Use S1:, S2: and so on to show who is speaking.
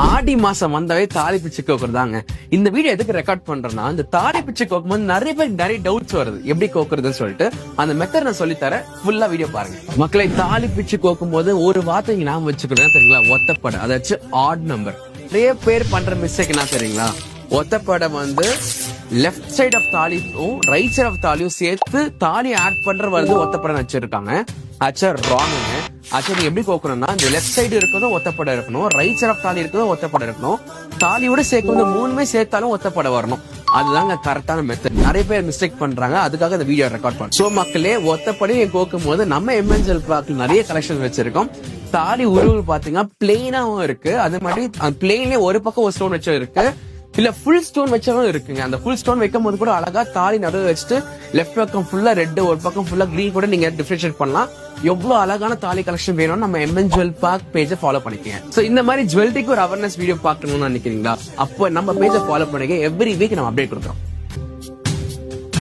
S1: ஆடி மாசம் வந்தாவே தாலி பிச்சை கோக்குறதாங்க. இந்த வீடியோ எதுக்கு ரெக்கார்ட் பண்றேன்னா, இந்த தாலி பிச்சை கோக்கும் போது நிறைய பேருக்கு நிறைய டவுட்ஸ் வருது, எப்படி கோக்குறதுன்னு சொல்லிட்டு அந்த மெத்தட் நான் சொல்லி தரேன். ஃபுல்லா வீடியோ பாருங்க. மக்களை, தாலி பிச்சை கோக்கும் போது ஒரு வார்த்தை நாம வச்சுக்கணும் தெரியுங்களா, ஒத்தப்படை. அதாச்சும் ஆட் நம்பர். நிறைய பேர் பண்ற மிஸ்டேக் என்ன தெரியுங்களா, ஒத்தப்படை வந்து லெஃப்ட் சைட் ஆஃப் தாலியும் ரைட் சைட் ஆஃப் தாலியும் சேர்த்து தாலி ஆட் பண்ற வருது ஒத்தப்படை வச்சிருக்காங்க. ஆச்சா ராங்குங்க. ஆச்சா நீங்க எப்படி கோக்கணும்னா, இந்த லெஃப்ட் சைடு இருக்கிறதும் ஒத்தப்படை இருக்கணும், ரைட் சைட் ஆஃப் தாலி இருக்கிறதும் ஒத்தப்படை இருக்கணும், தாலியோட சேர்க்கும் மூணுமே சேர்த்தாலும் ஒத்தப்படை வரணும். அதுதாங்க கரெக்டான மெத்தட். நிறைய பேர் மிஸ்டேக் பண்றாங்க, அதுக்காக இந்த வீடியோ ரெக்கார்ட் பண்ண. சோ மக்களே, ஒத்தப்படையை கோக்கும் போது நம்ம எம்என்ஜெல் பார்க்க நிறைய கலெக்ஷன் வச்சிருக்கோம். தாலி உருவல் பாத்தீங்கன்னா பிளெயினாவும் இருக்கு, அது மாதிரி பிளெயின்ல ஒரு பக்கம் ஒரு ஸ்டோன் வச்சும் இருக்கு, இல்ல ஃபுல் ஸ்டோன் வச்சாலும் இருக்குங்க. அந்த ஃபுல் ஸ்டோன் வைக்கும் போது கூட அழகா தாலி நடுவு வச்சுட்டு லெஃப்ட் பக்கம் ஃபுல்லா ரெட், ஒரு பக்கம் ஃபுல்லா கிரீன் கூட நீங்க டிஃபரன்ஷியேட் பண்ணலாம். எவ்வளவு அழகான தாலி கலெக்ஷன் வேணும்னு நம்ம எம்என்ஜெல் பார்க் பேஜை ஃபாலோ பண்ணிக்கங்க. சோ இந்த மாதிரி ஜுவல்லரிக்கு ஒரு அவேர்னஸ் வீடியோ பார்க்கணும்னு நினைக்கிறீங்களா, அப்போ நம்ம பேஜை ஃபாலோ பண்ணிக்க. எவ்ரி வீக் நம்ம அப்டேட் கொடுக்குறோம்.